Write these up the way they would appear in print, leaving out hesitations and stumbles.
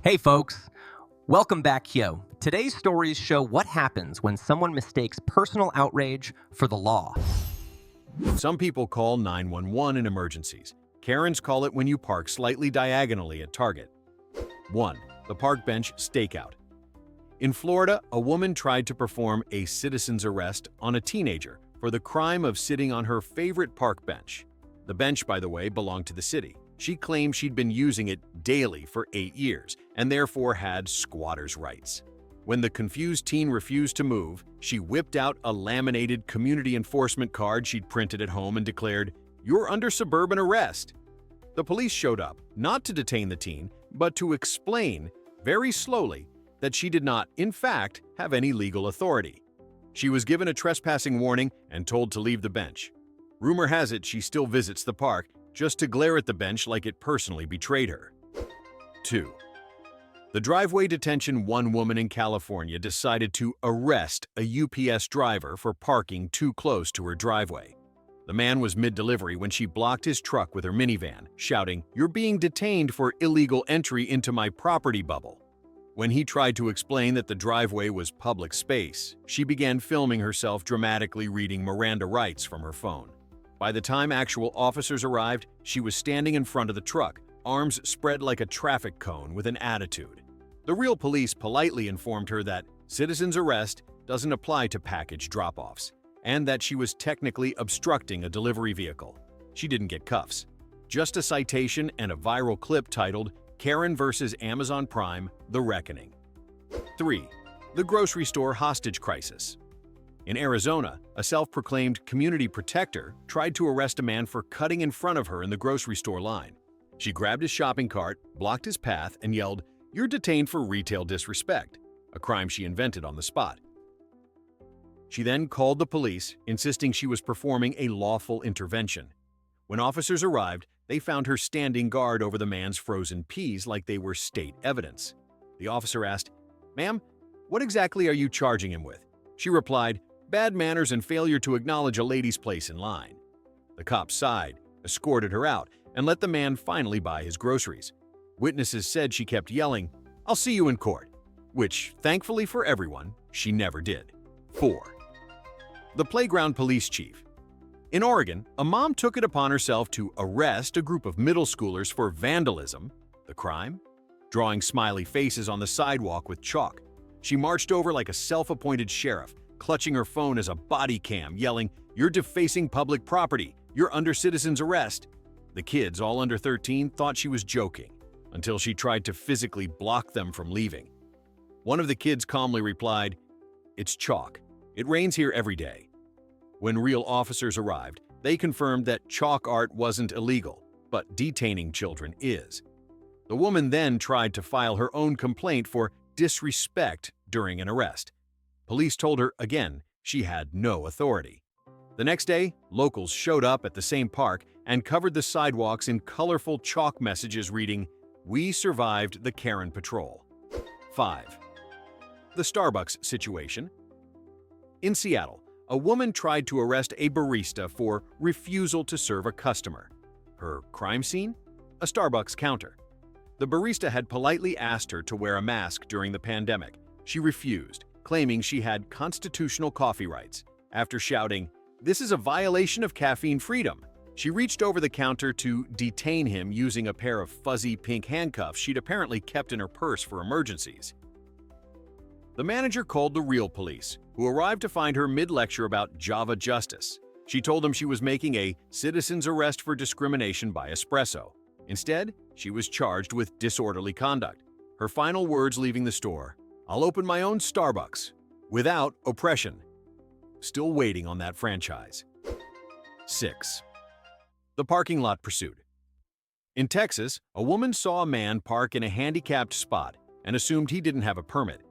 Hey folks, welcome back here. Today's stories show what happens when someone mistakes personal outrage for the law. Some people call 911 in emergencies. Karens call it when you park slightly diagonally at Target. 1. The park bench stakeout. In Florida, a woman tried to perform a citizen's arrest on a teenager for the crime of sitting on her favorite park bench. The bench, by the way, belonged to the city. She claimed she'd been using it daily for 8 years and therefore had squatter's rights. When the confused teen refused to move, she whipped out a laminated community enforcement card she'd printed at home and declared, "You're under suburban arrest." The police showed up, not to detain the teen, but to explain, very slowly, that she did not, in fact, have any legal authority. She was given a trespassing warning and told to leave the bench. Rumor has it she still visits the park just to glare at the bench like it personally betrayed her. 2. The driveway detention. One woman in California decided to arrest a UPS driver for parking too close to her driveway. The man was mid-delivery when she blocked his truck with her minivan, shouting, "You're being detained for illegal entry into my property bubble." When he tried to explain that the driveway was public space, she began filming herself dramatically reading Miranda rights from her phone. By the time actual officers arrived, she was standing in front of the truck, arms spread like a traffic cone with an attitude. The real police politely informed her that citizen's arrest doesn't apply to package drop-offs, and that she was technically obstructing a delivery vehicle. She didn't get cuffs, just a citation and a viral clip titled "Karen vs. Amazon Prime: The Reckoning." 3. The grocery store hostage crisis. In Arizona, a self-proclaimed community protector tried to arrest a man for cutting in front of her in the grocery store line. She grabbed his shopping cart, blocked his path, and yelled, "You're detained for retail disrespect," a crime she invented on the spot. She then called the police, insisting she was performing a lawful intervention. When officers arrived, they found her standing guard over the man's frozen peas like they were state evidence. The officer asked, "Ma'am, what exactly are you charging him with?" She replied, "Bad manners and failure to acknowledge a lady's place in line." The cop sighed, escorted her out, and let the man finally buy his groceries. Witnesses said she kept yelling, "I'll see you in court," which, thankfully for everyone, she never did. 4. The playground police chief. In Oregon, a mom took it upon herself to arrest a group of middle schoolers for vandalism. The crime? Drawing smiley faces on the sidewalk with chalk. She marched over like a self-appointed sheriff, clutching her phone as a body cam, yelling, "You're defacing public property. You're under citizen's arrest." The kids, all under 13, thought she was joking, until she tried to physically block them from leaving. One of the kids calmly replied, "It's chalk. It rains here every day." When real officers arrived, they confirmed that chalk art wasn't illegal, but detaining children is. The woman then tried to file her own complaint for disrespect during an arrest. Police told her again she had no authority. The next day, locals showed up at the same park and covered the sidewalks in colorful chalk messages reading, "We survived the Karen Patrol." 5. The Starbucks situation. In Seattle, a woman tried to arrest a barista for refusal to serve a customer. Her crime scene? A Starbucks counter. The barista had politely asked her to wear a mask during the pandemic. She refused, claiming she had constitutional coffee rights. After shouting, "This is a violation of caffeine freedom," she reached over the counter to detain him using a pair of fuzzy pink handcuffs she'd apparently kept in her purse for emergencies. The manager called the real police, who arrived to find her mid-lecture about Java justice. She told them she was making a citizen's arrest for discrimination by espresso. Instead, she was charged with disorderly conduct. Her final words leaving the store, "I'll open my own Starbucks, without oppression." Still waiting on that franchise. 6. The parking lot pursuit. In Texas, a woman saw a man park in a handicapped spot and assumed he didn't have a permit.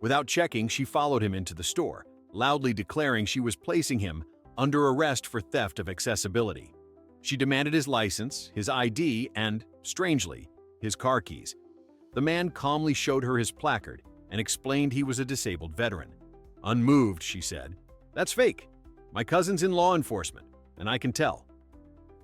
Without checking, she followed him into the store, loudly declaring she was placing him under arrest for theft of accessibility. She demanded his license, his ID, and, strangely, his car keys. The man calmly showed her his placard and explained he was a disabled veteran. Unmoved, she said, "That's fake. My cousin's in law enforcement, and I can tell."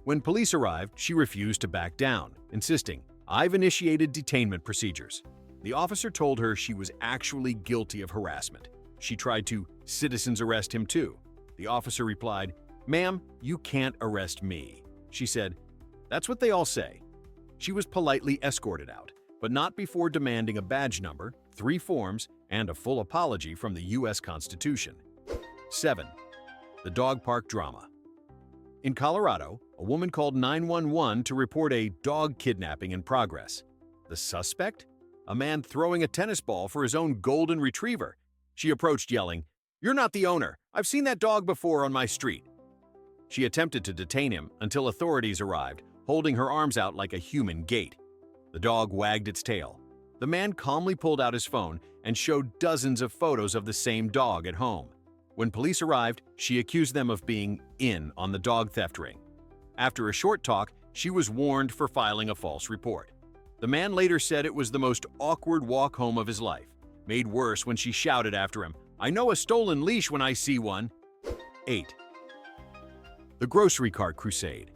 When police arrived, she refused to back down, insisting, "I've initiated detainment procedures." The officer told her she was actually guilty of harassment. She tried to citizens arrest him too. The officer replied, "Ma'am, you can't arrest me." She said, "That's what they all say." She was politely escorted out, but not before demanding a badge number, 3 forms, and a full apology from the U.S. Constitution. 7. The dog park drama. In Colorado, a woman called 911 to report a dog kidnapping in progress. The suspect? A man throwing a tennis ball for his own golden retriever. She approached yelling, "You're not the owner. I've seen that dog before on my street." She attempted to detain him until authorities arrived, holding her arms out like a human gate. The dog wagged its tail. The man calmly pulled out his phone and showed dozens of photos of the same dog at home. When police arrived, she accused them of being in on the dog theft ring. After a short talk, she was warned for filing a false report. The man later said it was the most awkward walk home of his life, made worse when she shouted after him, "I know a stolen leash when I see one." 8. The grocery cart crusade.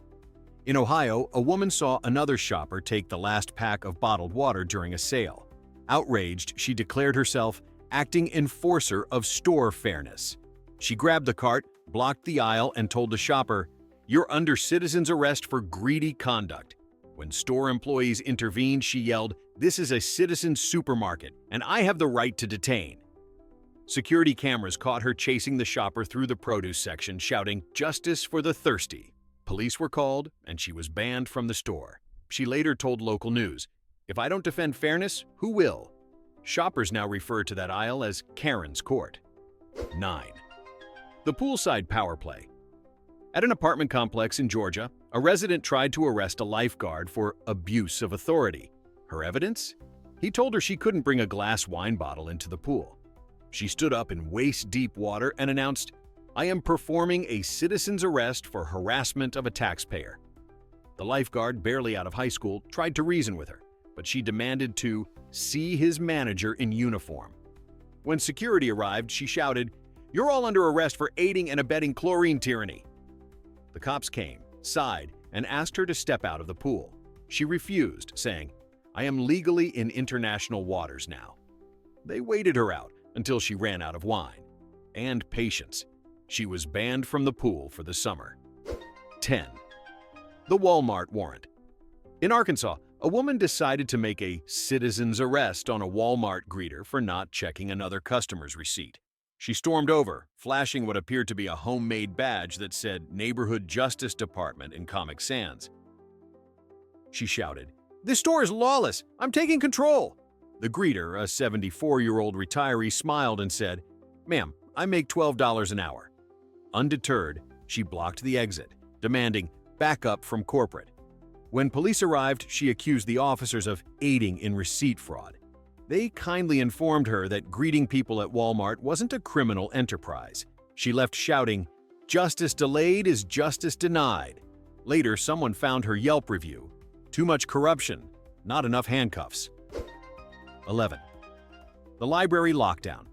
In Ohio, a woman saw another shopper take the last pack of bottled water during a sale. Outraged, she declared herself acting enforcer of store fairness. She grabbed the cart, blocked the aisle, and told the shopper, "You're under citizen's arrest for greedy conduct." When store employees intervened, she yelled, "This is a citizen's supermarket, and I have the right to detain." Security cameras caught her chasing the shopper through the produce section, shouting, "Justice for the thirsty." Police were called, and she was banned from the store. She later told local news, "If I don't defend fairness, who will?" Shoppers now refer to that aisle as Karen's Court. 9. The poolside power play. At an apartment complex in Georgia, a resident tried to arrest a lifeguard for abuse of authority. Her evidence? He told her she couldn't bring a glass wine bottle into the pool. She stood up in waist-deep water and announced, "I am performing a citizen's arrest for harassment of a taxpayer." The lifeguard, barely out of high school, tried to reason with her, but she demanded to see his manager in uniform. When security arrived, she shouted, "You're all under arrest for aiding and abetting chlorine tyranny." The cops came, sighed, and asked her to step out of the pool. She refused, saying, "I am legally in international waters now." They waited her out until she ran out of wine and patience. She was banned from the pool for the summer. 10. The Walmart warrant. In Arkansas, a woman decided to make a citizen's arrest on a Walmart greeter for not checking another customer's receipt. She stormed over, flashing what appeared to be a homemade badge that said Neighborhood Justice Department in Comic Sans. She shouted, "This store is lawless! I'm taking control!" The greeter, a 74-year-old retiree, smiled and said, "Ma'am, I make $12 an hour." Undeterred, she blocked the exit, demanding backup from corporate. When police arrived, she accused the officers of aiding in receipt fraud. They kindly informed her that greeting people at Walmart wasn't a criminal enterprise. She left shouting, "Justice delayed is justice denied." Later, someone found her Yelp review. "Too much corruption, not enough handcuffs." 11. The library lockdown.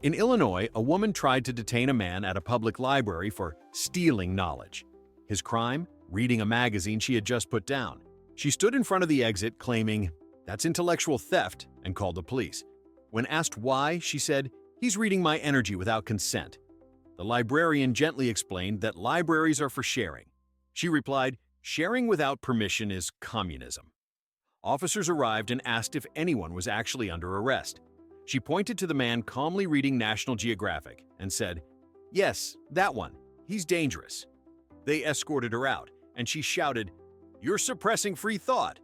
In Illinois, a woman tried to detain a man at a public library for stealing knowledge. His crime? Reading a magazine she had just put down. She stood in front of the exit claiming, "That's intellectual theft," and called the police. When asked why, she said, "He's reading my energy without consent." The librarian gently explained that libraries are for sharing. She replied, "Sharing without permission is communism." Officers arrived and asked if anyone was actually under arrest. She pointed to the man calmly reading National Geographic and said, "Yes, that one. He's dangerous." They escorted her out, and she shouted, "You're suppressing free thought."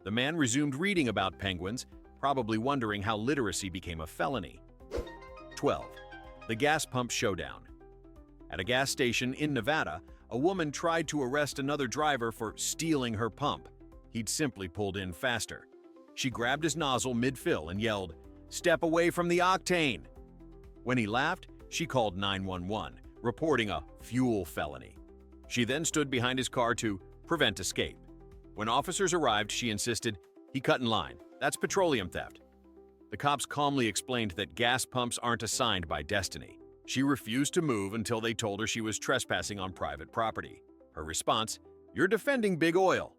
The man resumed reading about penguins, probably wondering how literacy became a felony. 12. The gas pump showdown. At a gas station in Nevada, a woman tried to arrest another driver for stealing her pump. He'd simply pulled in faster. She grabbed his nozzle mid-fill and yelled, "Step away from the octane." When he laughed, she called 911, reporting a fuel felony. She then stood behind his car to prevent escape. When officers arrived, she insisted, "He cut in line. That's petroleum theft." The cops calmly explained that gas pumps aren't assigned by destiny. She refused to move until they told her she was trespassing on private property. Her response, "You're defending big oil."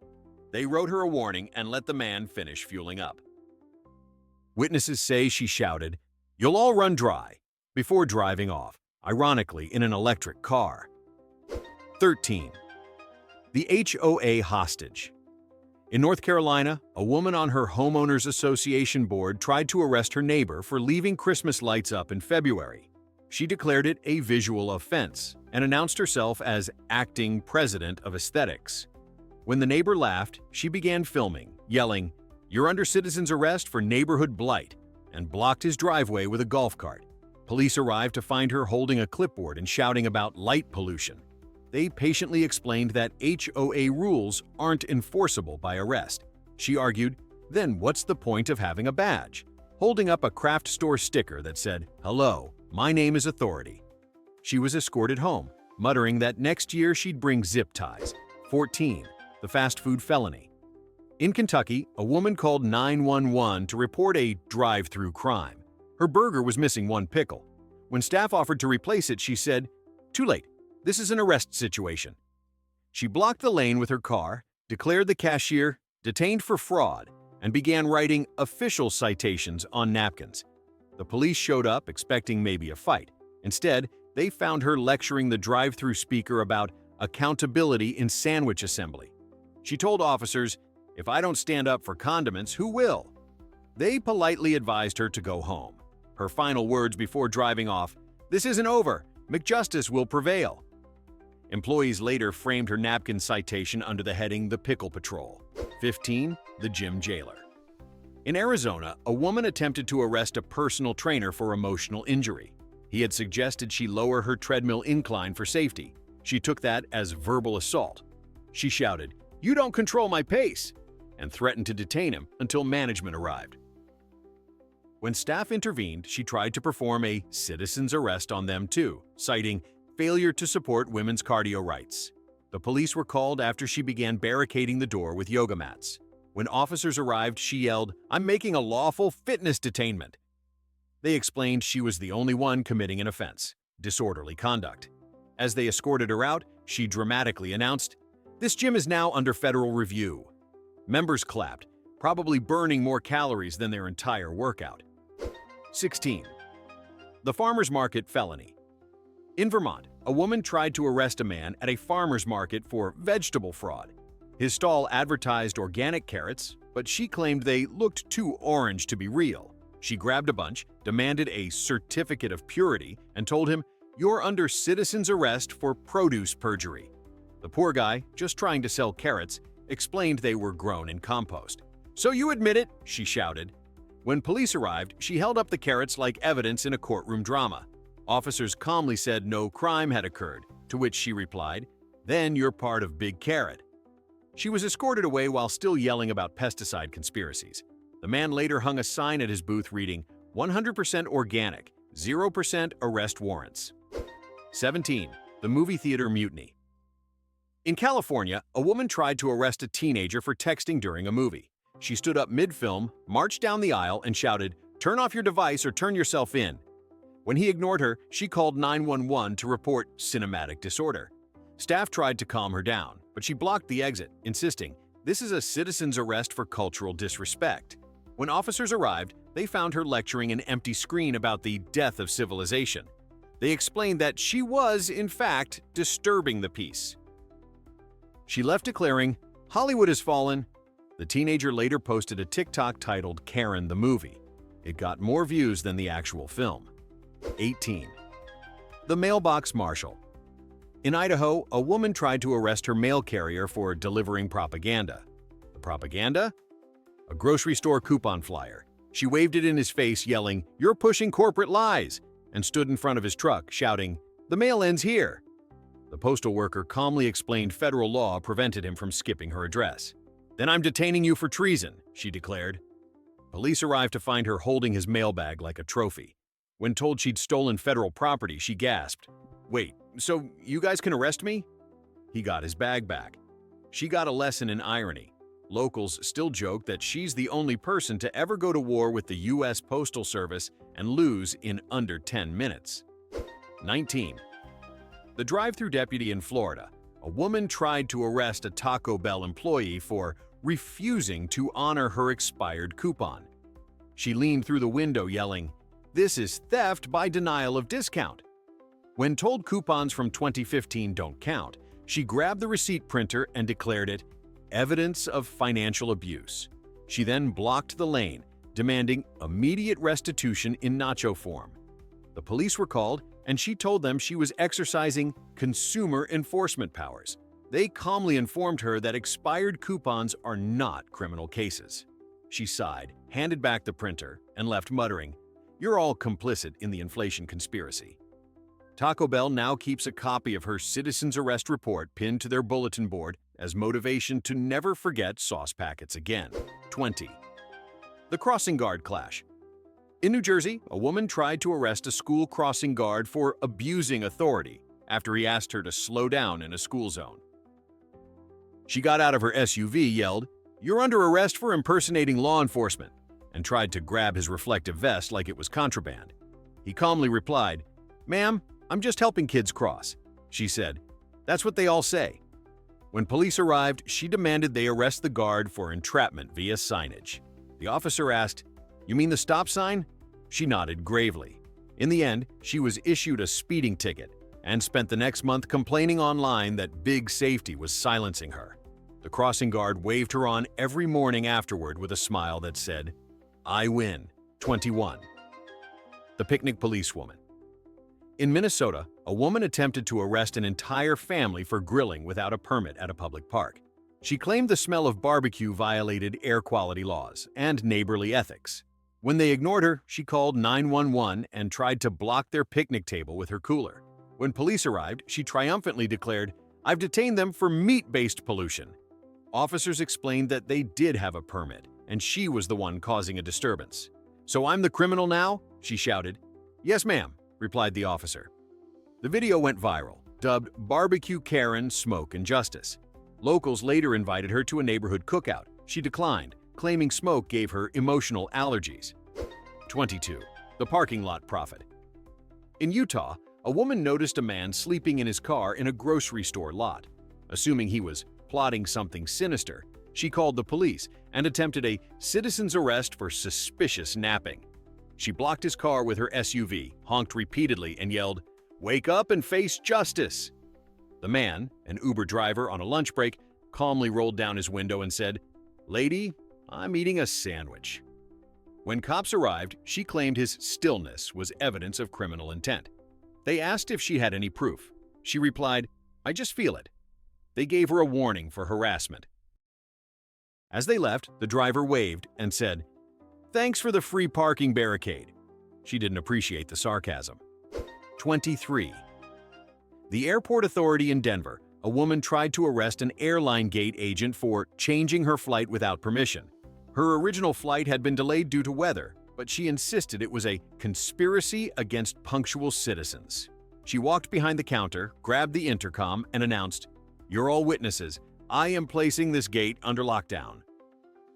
They wrote her a warning and let the man finish fueling up. Witnesses say she shouted, "You'll all run dry," before driving off, ironically in an electric car. 13. The HOA hostage. In North Carolina, a woman on her homeowners association board tried to arrest her neighbor for leaving Christmas lights up in February. She declared it a visual offense and announced herself as acting president of aesthetics. When the neighbor laughed, she began filming, yelling, "You're under citizen's arrest for neighborhood blight," and blocked his driveway with a golf cart. Police arrived to find her holding a clipboard and shouting about light pollution. They patiently explained that HOA rules aren't enforceable by arrest. She argued, "Then what's the point of having a badge?" holding up a craft store sticker that said, "Hello, my name is Authority." She was escorted home, muttering that next year she'd bring zip ties. 14. The fast food felony. In Kentucky, a woman called 911 to report a drive-through crime. Her burger was missing one pickle. When staff offered to replace it, she said, "Too late. This is an arrest situation." She blocked the lane with her car, declared the cashier detained for fraud, and began writing official citations on napkins. The police showed up expecting maybe a fight. Instead, they found her lecturing the drive-through speaker about accountability in sandwich assembly. She told officers, "If I don't stand up for condiments, who will?" They politely advised her to go home. Her final words before driving off, "This isn't over. McJustice will prevail." Employees later framed her napkin citation under the heading "The Pickle Patrol." 15. The Gym Jailer. In Arizona, a woman attempted to arrest a personal trainer for emotional injury. He had suggested she lower her treadmill incline for safety. She took that as verbal assault. She shouted, "You don't control my pace," and threatened to detain him until management arrived. When staff intervened, she tried to perform a citizen's arrest on them too, citing failure to support women's cardio rights. The police were called after she began barricading the door with yoga mats. When officers arrived, she yelled, "I'm making a lawful fitness detainment." They explained she was the only one committing an offense, disorderly conduct. As they escorted her out, she dramatically announced, "This gym is now under federal review." Members clapped, probably burning more calories than their entire workout. 16. The farmer's market felony. In Vermont, a woman tried to arrest a man at a farmer's market for vegetable fraud. His stall advertised organic carrots, but she claimed they looked too orange to be real. She grabbed a bunch, demanded a certificate of purity, and told him, "You're under citizen's arrest for produce perjury." The poor guy, just trying to sell carrots, explained they were grown in compost. "So you admit it?" she shouted. When police arrived, she held up the carrots like evidence in a courtroom drama. Officers calmly said no crime had occurred, to which she replied, "Then you're part of Big Carrot." She was escorted away while still yelling about pesticide conspiracies. The man later hung a sign at his booth reading, "100% organic, 0% arrest warrants." 17. The movie theater mutiny. In California, a woman tried to arrest a teenager for texting during a movie. She stood up mid-film, marched down the aisle, and shouted, "Turn off your device or turn yourself in." When he ignored her, she called 911 to report cinematic disorder. Staff tried to calm her down, but she blocked the exit, insisting, "This is a citizen's arrest for cultural disrespect." When officers arrived, they found her lecturing an empty screen about the death of civilization. They explained that she was, in fact, disturbing the peace. She left declaring, "Hollywood has fallen." The teenager later posted a TikTok titled "Karen the Movie." It got more views than the actual film. 18. The mailbox marshal. In Idaho, a woman tried to arrest her mail carrier for delivering propaganda. The propaganda? A grocery store coupon flyer. She waved it in his face, yelling, "You're pushing corporate lies," and stood in front of his truck, shouting, "The mail ends here." The postal worker calmly explained federal law prevented him from skipping her address. "Then I'm detaining you for treason," she declared. Police arrived to find her holding his mailbag like a trophy. When told she'd stolen federal property, she gasped, "Wait, so you guys can arrest me?" He got his bag back. She got a lesson in irony. Locals still joke that she's the only person to ever go to war with the U.S. Postal Service and lose in under 10 minutes. 19. The drive-thru deputy in Florida. A woman tried to arrest a Taco Bell employee for refusing to honor her expired coupon. She leaned through the window yelling, "This is theft by denial of discount." When told coupons from 2015 don't count, she grabbed the receipt printer and declared it evidence of financial abuse. She then blocked the lane, demanding immediate restitution in nacho form. The police were called, and she told them she was exercising consumer enforcement powers. They calmly informed her that expired coupons are not criminal cases. She sighed, handed back the printer, and left muttering, "You're all complicit in the inflation conspiracy." Taco Bell now keeps a copy of her citizen's arrest report pinned to their bulletin board as motivation to never forget sauce packets again. 20. The crossing guard clash. In New Jersey, a woman tried to arrest a school crossing guard for abusing authority after he asked her to slow down in a school zone. She got out of her SUV, yelled, "You're under arrest for impersonating law enforcement," and tried to grab his reflective vest like it was contraband. He calmly replied, "Ma'am, I'm just helping kids cross." She said, "That's what they all say." When police arrived, she demanded they arrest the guard for entrapment via signage. The officer asked, "You mean the stop sign?" She nodded gravely. In the end, she was issued a speeding ticket and spent the next month complaining online that Big Safety was silencing her. The crossing guard waved her on every morning afterward with a smile that said, "I win." 21. The picnic policewoman. In Minnesota, a woman attempted to arrest an entire family for grilling without a permit at a public park. She claimed the smell of barbecue violated air quality laws and neighborly ethics. When they ignored her, she called 911 and tried to block their picnic table with her cooler. When police arrived, she triumphantly declared, "I've detained them for meat-based pollution." Officers explained that they did have a permit, and she was the one causing a disturbance. "So I'm the criminal now?" she shouted. "Yes, ma'am," replied the officer. The video went viral, dubbed Barbecue Karen Smoke and Justice. Locals later invited her to a neighborhood cookout. She declined, claiming smoke gave her emotional allergies. 22. The parking lot prophet. In Utah, a woman noticed a man sleeping in his car in a grocery store lot. Assuming he was plotting something sinister, she called the police and attempted a citizen's arrest for suspicious napping. She blocked his car with her SUV, honked repeatedly, and yelled, "Wake up and face justice!" The man, an Uber driver on a lunch break, calmly rolled down his window and said, "Lady, I'm eating a sandwich." When cops arrived, she claimed his stillness was evidence of criminal intent. They asked if she had any proof. She replied, "I just feel it." They gave her a warning for harassment. As they left, the driver waved and said, "Thanks for the free parking barricade." She didn't appreciate the sarcasm. 23. The airport authority in Denver, a woman tried to arrest an airline gate agent for changing her flight without permission. Her original flight had been delayed due to weather, but she insisted it was a conspiracy against punctual citizens. She walked behind the counter, grabbed the intercom, and announced, "You're all witnesses. I am placing this gate under lockdown."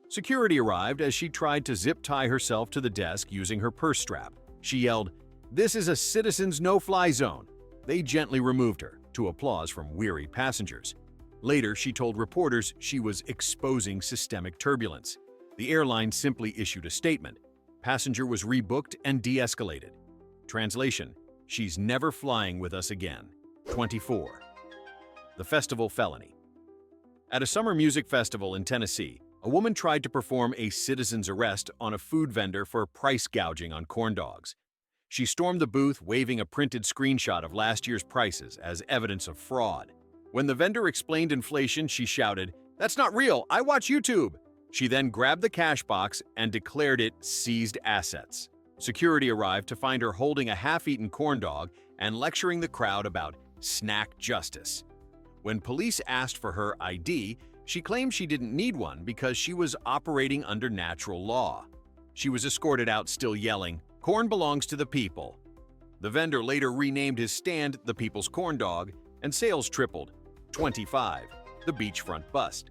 Security arrived as she tried to zip tie herself to the desk using her purse strap. She yelled, "This is a citizen's no-fly zone." They gently removed her, to applause from weary passengers. Later, she told reporters she was exposing systemic turbulence. The airline simply issued a statement. Passenger was rebooked and de-escalated. Translation: She's never flying with us again. 24. The festival felony. At a summer music festival in Tennessee, a woman tried to perform a citizen's arrest on a food vendor for price gouging on corn dogs. She stormed the booth waving a printed screenshot of last year's prices as evidence of fraud. When the vendor explained inflation, she shouted, "That's not real, I watch YouTube!" She then grabbed the cash box and declared it seized assets. Security arrived to find her holding a half-eaten corn dog and lecturing the crowd about snack justice. When police asked for her ID, she claimed she didn't need one because she was operating under natural law. She was escorted out still yelling, "Corn belongs to the people." The vendor later renamed his stand the People's Corn Dog, and sales tripled. 25. The beachfront bust.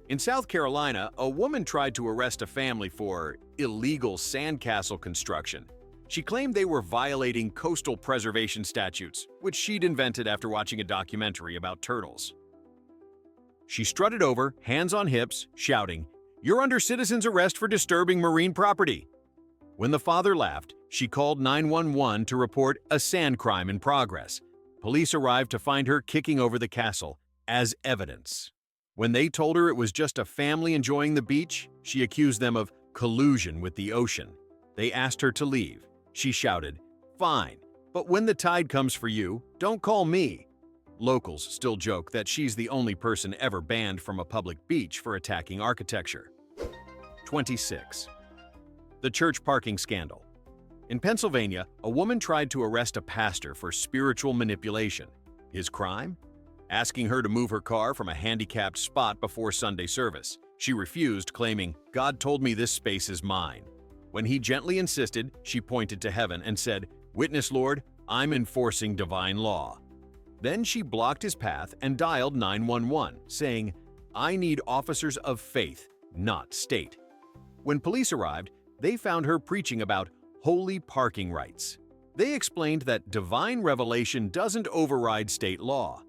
In South Carolina, a woman tried to arrest a family for illegal sandcastle construction. She claimed they were violating coastal preservation statutes, which she'd invented after watching a documentary about turtles. She strutted over, hands on hips, shouting, "You're under citizen's arrest for disturbing marine property." When the father laughed, she called 911 to report a sand crime in progress. Police arrived to find her kicking over the castle as evidence. When they told her it was just a family enjoying the beach, she accused them of collusion with the ocean. They asked her to leave. She shouted, "Fine, but when the tide comes for you, don't call me." Locals still joke that she's the only person ever banned from a public beach for attacking architecture. 26. The church parking scandal. In Pennsylvania, a woman tried to arrest a pastor for spiritual manipulation. His crime? Asking her to move her car from a handicapped spot before Sunday service. She refused, claiming, "God told me this space is mine." When he gently insisted, she pointed to heaven and said, "Witness, Lord, I'm enforcing divine law." Then she blocked his path and dialed 911, saying, "I need officers of faith, not state." When police arrived, they found her preaching about holy parking rights. They explained that divine revelation doesn't override state law.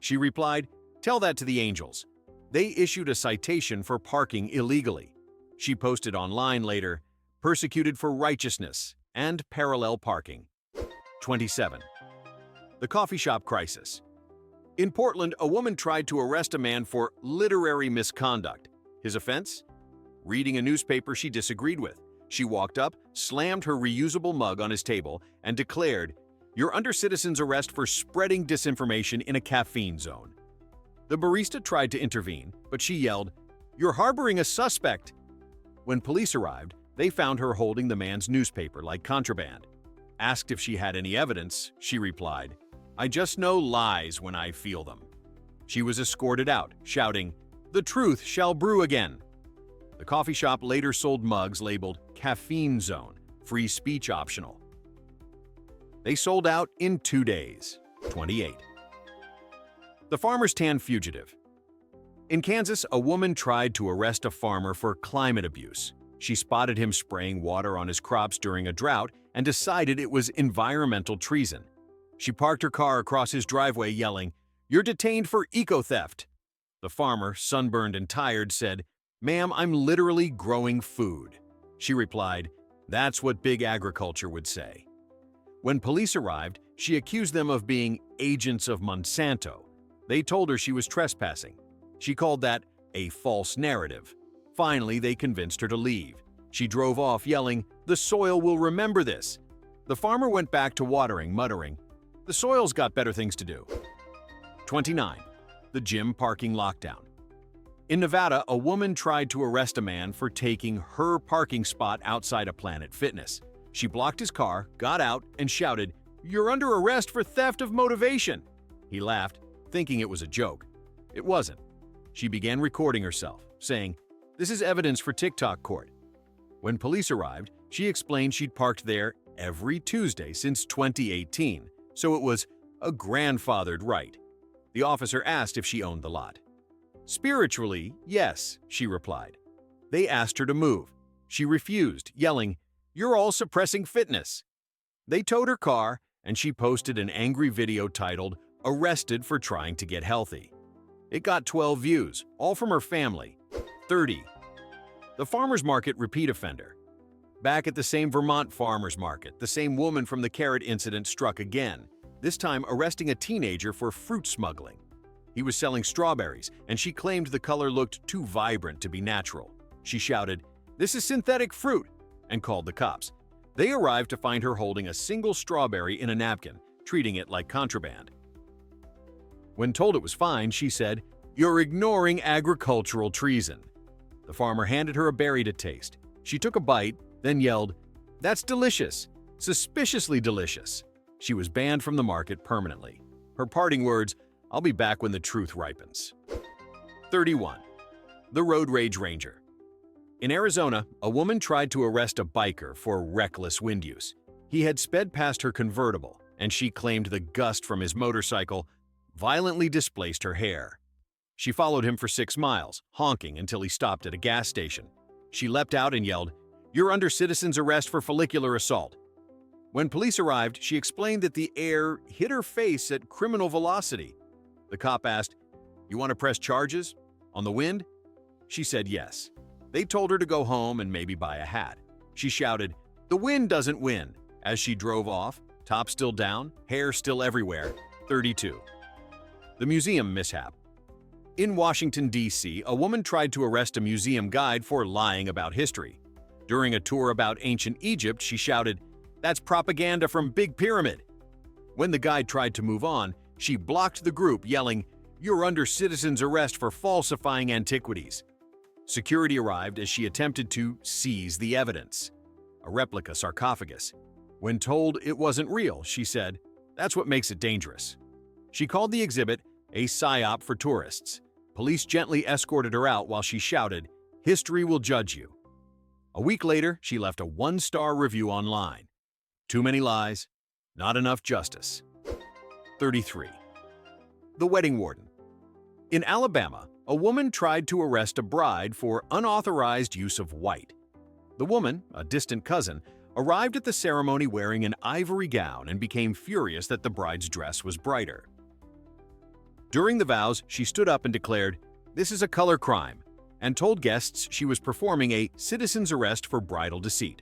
She replied, "Tell that to the angels." They issued a citation for parking illegally. She posted online later, "Persecuted for righteousness and parallel parking." 27. The coffee shop crisis. In Portland, a woman tried to arrest a man for literary misconduct. His offense? Reading a newspaper she disagreed with. She walked up, slammed her reusable mug on his table, and declared, "You're under citizen's arrest for spreading disinformation in a caffeine zone." The barista tried to intervene, but she yelled, "You're harboring a suspect." When police arrived, they found her holding the man's newspaper like contraband. Asked if she had any evidence, she replied, "I just know lies when I feel them." She was escorted out, shouting, "The truth shall brew again." The coffee shop later sold mugs labeled Caffeine Zone, free speech optional. They sold out in 2 days. 28. The farmer's tan fugitive. In Kansas, a woman tried to arrest a farmer for climate abuse. She spotted him spraying water on his crops during a drought and decided it was environmental treason. She parked her car across his driveway yelling, "You're detained for eco-theft." The farmer, sunburned and tired, said, "Ma'am, I'm literally growing food." She replied, "That's what big agriculture would say." When police arrived, she accused them of being agents of Monsanto. They told her she was trespassing. She called that a false narrative. Finally, they convinced her to leave. She drove off yelling, "The soil will remember this." The farmer went back to watering, muttering, "The soil's got better things to do." 29. The gym parking lockdown. In Nevada, a woman tried to arrest a man for taking her parking spot outside a Planet Fitness. She blocked his car, got out, and shouted, "You're under arrest for theft of motivation." He laughed, thinking it was a joke. It wasn't. She began recording herself, saying, "This is evidence for TikTok court." When police arrived, she explained she'd parked there every Tuesday since 2018, so it was a grandfathered right. The officer asked if she owned the lot. "Spiritually, yes," she replied. They asked her to move. She refused, yelling, "You're all suppressing fitness." They towed her car, and she posted an angry video titled, "Arrested for Trying to Get Healthy." It got 12 views, all from her family. 30. The farmer's market repeat offender. Back at the same Vermont farmer's market, the same woman from the carrot incident struck again, this time arresting a teenager for fruit smuggling. He was selling strawberries, and she claimed the color looked too vibrant to be natural. She shouted, "This is synthetic fruit," and called the cops. They arrived to find her holding a single strawberry in a napkin, treating it like contraband. When told it was fine, she said, "You're ignoring agricultural treason." The farmer handed her a berry to taste. She took a bite, then yelled, "That's delicious, suspiciously delicious." She was banned from the market permanently. Her parting words, "I'll be back when the truth ripens." 31. The road rage ranger. In Arizona, a woman tried to arrest a biker for reckless wind use. He had sped past her convertible, and she claimed the gust from his motorcycle violently displaced her hair. She followed him for 6 miles, honking until he stopped at a gas station. She leapt out and yelled, "You're under citizen's arrest for follicular assault." When police arrived, she explained that the air hit her face at criminal velocity. The cop asked, "You want to press charges? On the wind?" She said yes. They told her to go home and maybe buy a hat. She shouted, The wind doesn't win. As she drove off, top still down, hair still everywhere. 32. The museum mishap. In Washington, D.C., a woman tried to arrest a museum guide for lying about history. During a tour about ancient Egypt, she shouted, "That's propaganda from Big Pyramid." When the guide tried to move on, she blocked the group, yelling, "You're under citizen's arrest for falsifying antiquities." Security arrived as she attempted to seize the evidence, a replica sarcophagus. When told it wasn't real, she said, "That's what makes it dangerous." She called the exhibit a psyop for tourists. Police gently escorted her out while she shouted, "History will judge you." A week later, she left a 1-star review online. Too many lies, not enough justice. 33. The wedding warden. In Alabama, a woman tried to arrest a bride for unauthorized use of white. The woman, a distant cousin, arrived at the ceremony wearing an ivory gown and became furious that the bride's dress was brighter. During the vows, she stood up and declared, "This is a color crime," and told guests she was performing a citizen's arrest for bridal deceit.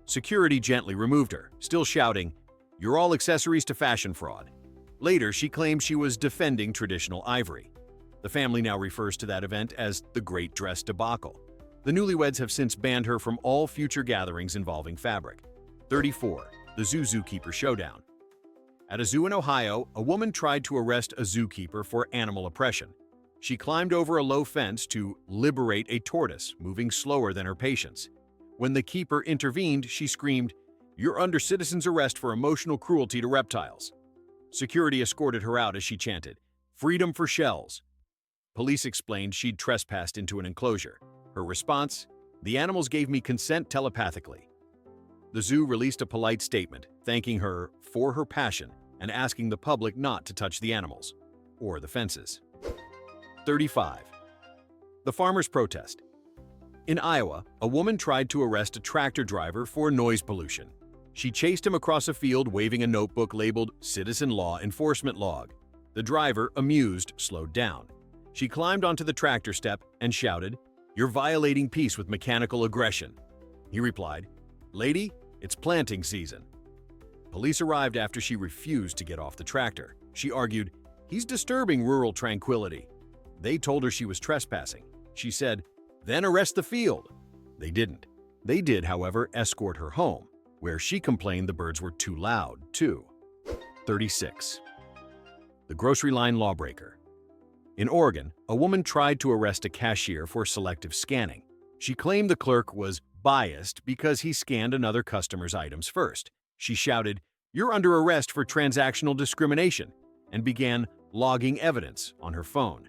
Security gently removed her, still shouting, "You're all accessories to fashion fraud." Later, she claimed she was defending traditional ivory. The family now refers to that event as the Great Dress Debacle. The newlyweds have since banned her from all future gatherings involving fabric. 34. The Zookeeper Showdown. At a zoo in Ohio, a woman tried to arrest a zookeeper for animal oppression. She climbed over a low fence to liberate a tortoise, moving slower than her patience. When the keeper intervened, she screamed, "You're under citizen's arrest for emotional cruelty to reptiles." Security escorted her out as she chanted, "Freedom for shells." Police explained she'd trespassed into an enclosure. Her response, "The animals gave me consent telepathically." The zoo released a polite statement, thanking her for her passion and asking the public not to touch the animals or the fences. 35. The farmers' protest. In Iowa, a woman tried to arrest a tractor driver for noise pollution. She chased him across a field waving a notebook labeled Citizen Law Enforcement Log. The driver, amused, slowed down. She climbed onto the tractor step and shouted, "You're violating peace with mechanical aggression." He replied, "Lady, it's planting season." Police arrived after she refused to get off the tractor. She argued, "He's disturbing rural tranquility." They told her she was trespassing. She said, "Then arrest the field." They didn't. They did, however, escort her home, where she complained the birds were too loud, too. 36. The grocery line lawbreaker. In Oregon, a woman tried to arrest a cashier for selective scanning. She claimed the clerk was biased because he scanned another customer's items first. She shouted, "You're under arrest for transactional discrimination," and began logging evidence on her phone.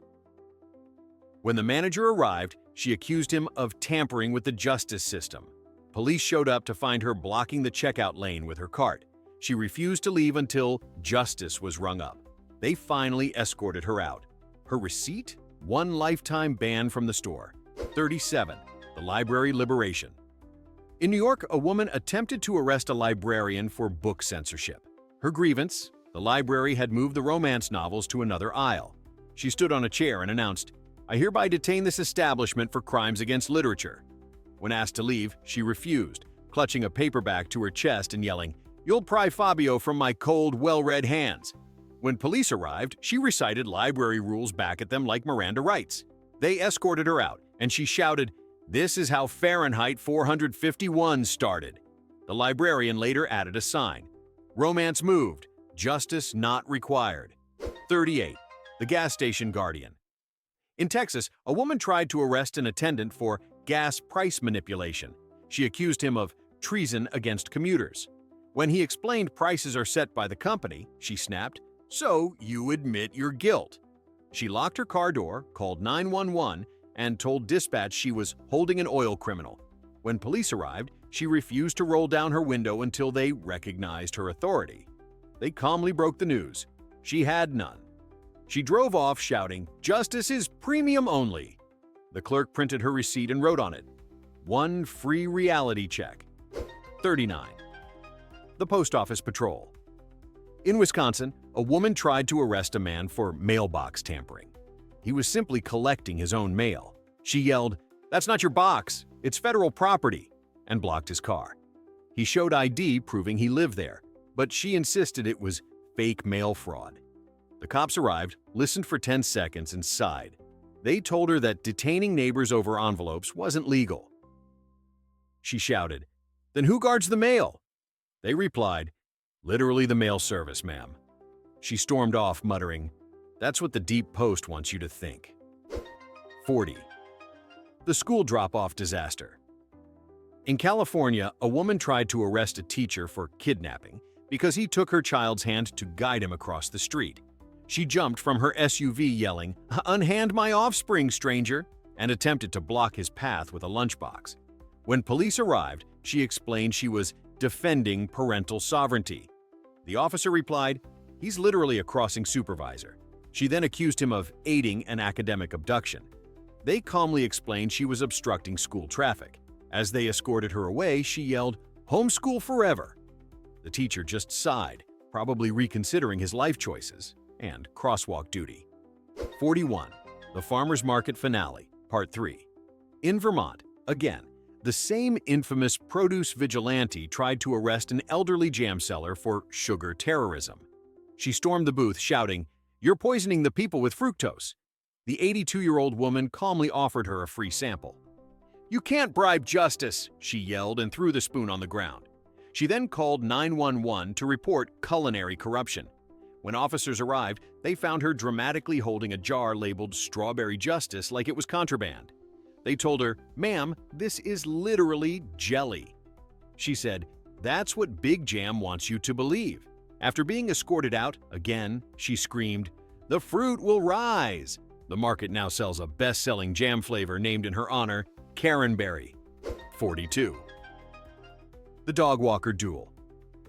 When the manager arrived, she accused him of tampering with the justice system. Police showed up to find her blocking the checkout lane with her cart. She refused to leave until justice was rung up. They finally escorted her out. Her receipt? 1 lifetime ban from the store. 37. The library liberation. In New York, a woman attempted to arrest a librarian for book censorship. Her grievance? The library had moved the romance novels to another aisle. She stood on a chair and announced, "I hereby detain this establishment for crimes against literature." When asked to leave, she refused, clutching a paperback to her chest and yelling, "You'll pry Fabio from my cold, well-read hands." When police arrived, she recited library rules back at them like Miranda rights. They escorted her out, and she shouted, "This is how Fahrenheit 451 started." The librarian later added a sign, "Romance moved, justice not required." 38. The gas station guardian. In Texas, a woman tried to arrest an attendant for gas price manipulation. She accused him of treason against commuters. When he explained prices are set by the company, she snapped, "So you admit your guilt." She locked her car door, called 911, and told dispatch she was holding an oil criminal. When police arrived, she refused to roll down her window until they recognized her authority. They calmly broke the news. She had none. She drove off shouting, "Justice is premium only." The clerk printed her receipt and wrote on it, "1 free reality check." 39. The post office patrol. In Wisconsin, a woman tried to arrest a man for mailbox tampering. He was simply collecting his own mail. She yelled, "That's not your box, it's federal property," and blocked his car. He showed ID proving he lived there, but she insisted it was fake mail fraud. The cops arrived, listened for 10 seconds, and sighed. They told her that detaining neighbors over envelopes wasn't legal. She shouted, "Then who guards the mail?" They replied, "Literally the mail service, ma'am." She stormed off, muttering, "That's what the deep post wants you to think." 40. The school drop-off disaster. In California, a woman tried to arrest a teacher for kidnapping because he took her child's hand to guide him across the street. She jumped from her SUV yelling, "Unhand my offspring, stranger," and attempted to block his path with a lunchbox. When police arrived, she explained she was defending parental sovereignty. The officer replied, "He's literally a crossing supervisor." She then accused him of aiding an academic abduction. They calmly explained she was obstructing school traffic. As they escorted her away, she yelled, "Homeschool forever!" The teacher just sighed, probably reconsidering his life choices and crosswalk duty. 41. The Farmers Market Finale, Part 3. In Vermont, again, the same infamous produce vigilante tried to arrest an elderly jam seller for sugar terrorism. She stormed the booth shouting, "You're poisoning the people with fructose." The 82-year-old woman calmly offered her a free sample. "You can't bribe justice," she yelled and threw the spoon on the ground. She then called 911 to report culinary corruption. When officers arrived, they found her dramatically holding a jar labeled "Strawberry Justice" like it was contraband. They told her, "Ma'am, this is literally jelly." She said, "That's what Big Jam wants you to believe." After being escorted out, again, she screamed, "The fruit will rise." The market now sells a best-selling jam flavor named in her honor, Karen Berry. 42. The Dog Walker Duel.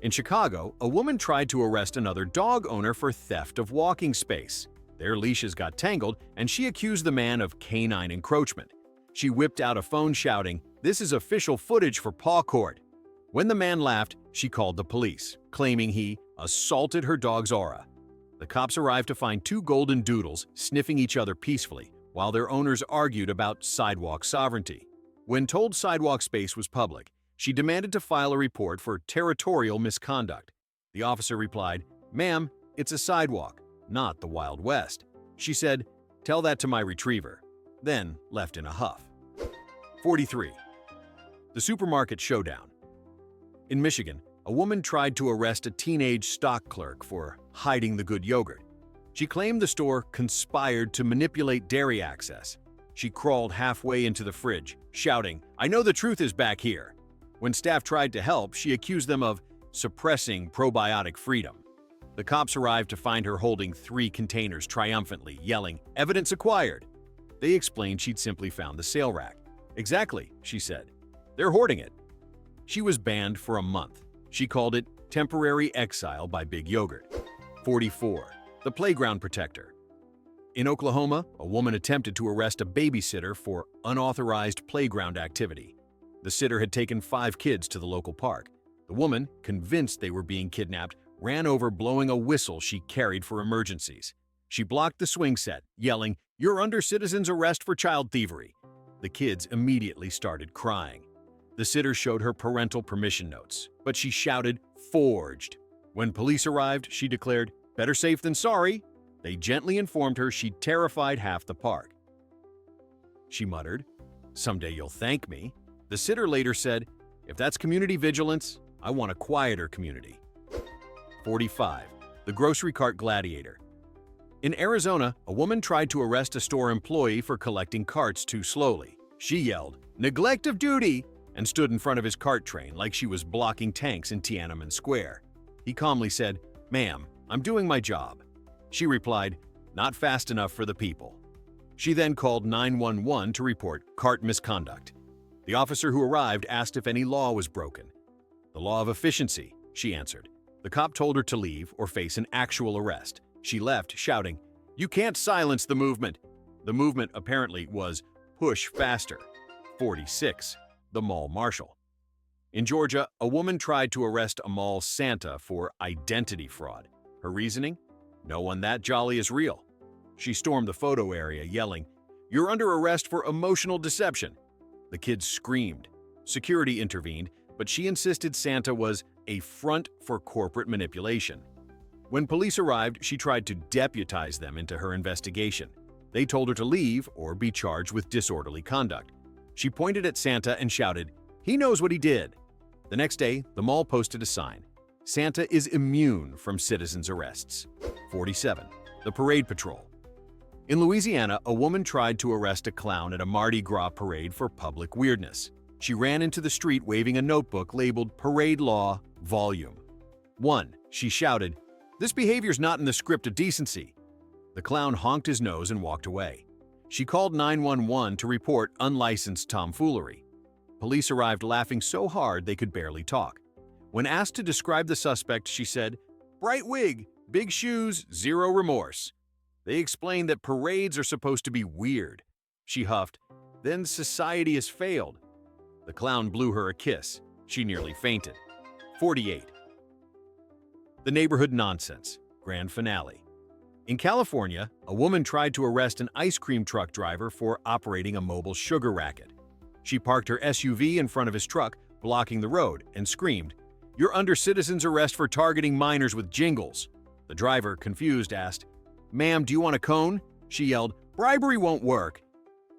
In Chicago, a woman tried to arrest another dog owner for theft of walking space. Their leashes got tangled, and she accused the man of canine encroachment. She whipped out a phone shouting, "This is official footage for paw court." When the man laughed, she called the police, claiming he assaulted her dog's aura. The cops arrived to find two golden doodles sniffing each other peacefully, while their owners argued about sidewalk sovereignty. When told sidewalk space was public, she demanded to file a report for territorial misconduct. The officer replied, "Ma'am, it's a sidewalk, not the Wild West." She said, "Tell that to my retriever," then left in a huff. 43. The Supermarket Showdown. In Michigan, a woman tried to arrest a teenage stock clerk for hiding the good yogurt. She claimed the store conspired to manipulate dairy access. She crawled halfway into the fridge, shouting, "I know the truth is back here." When staff tried to help, she accused them of suppressing probiotic freedom. The cops arrived to find her holding 3 containers triumphantly, yelling, "Evidence acquired." They explained she'd simply found the sale rack. "Exactly," she said. "They're hoarding it." She was banned for a month. She called it temporary exile by Big Yogurt. 44. The Playground Protector. In Oklahoma, a woman attempted to arrest a babysitter for unauthorized playground activity. The sitter had taken 5 kids to the local park. The woman, convinced they were being kidnapped, ran over blowing a whistle she carried for emergencies. She blocked the swing set, yelling, "You're under citizen's arrest for child thievery." The kids immediately started crying. The sitter showed her parental permission notes, but she shouted, "Forged." When police arrived, she declared, "Better safe than sorry." They gently informed her she'd terrified half the park. She muttered, "Someday you'll thank me." The sitter later said, "If that's community vigilance, I want a quieter community." 45. The Grocery Cart Gladiator. In Arizona, a woman tried to arrest a store employee for collecting carts too slowly. She yelled, "Neglect of duty!" and stood in front of his cart train like she was blocking tanks in Tiananmen Square. He calmly said, "Ma'am, I'm doing my job." She replied, "Not fast enough for the people." She then called 911 to report cart misconduct. The officer who arrived asked if any law was broken. "The law of efficiency," she answered. The cop told her to leave or face an actual arrest. She left, shouting, "You can't silence the movement." The movement apparently was push faster. 46. The Mall Marshal. In Georgia, a woman tried to arrest a mall Santa for identity fraud. Her reasoning? No one that jolly is real. She stormed the photo area, yelling, "You're under arrest for emotional deception." The kids screamed. Security intervened, but she insisted Santa was a front for corporate manipulation. When police arrived, she tried to deputize them into her investigation. They told her to leave or be charged with disorderly conduct. She pointed at Santa and shouted, "He knows what he did." The next day, the mall posted a sign, "Santa is immune from citizens' arrests." 47. The Parade Patrol. In Louisiana, a woman tried to arrest a clown at a Mardi Gras parade for public weirdness. She ran into the street waving a notebook labeled Parade Law, Volume 1. She shouted, "This behavior's not in the script of decency." The clown honked his nose and walked away. She called 911 to report unlicensed tomfoolery. Police arrived laughing so hard they could barely talk. When asked to describe the suspect, she said, "Bright wig, big shoes, zero remorse." They explained that parades are supposed to be weird. She huffed, "Then society has failed." The clown blew her a kiss. She nearly fainted. 48. The Neighborhood Nonsense, Grand Finale. In California, a woman tried to arrest an ice cream truck driver for operating a mobile sugar racket. She parked her SUV in front of his truck, blocking the road, and screamed, "You're under citizen's arrest for targeting minors with jingles." The driver, confused, asked, "Ma'am, do you want a cone?" She yelled, "Bribery won't work."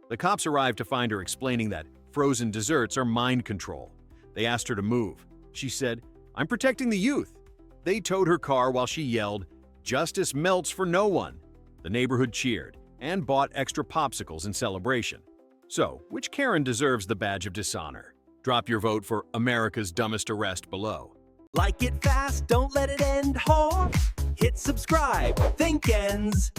The cops arrived to find her explaining that frozen desserts are mind control. They asked her to move. She said, "I'm protecting the youth." They towed her car while she yelled, "Justice melts for no one." The neighborhood cheered and bought extra popsicles in celebration. So, which Karen deserves the badge of dishonor? Drop your vote for America's Dumbest Arrest below. Like it fast, don't let it end hard. Hit subscribe, think ends.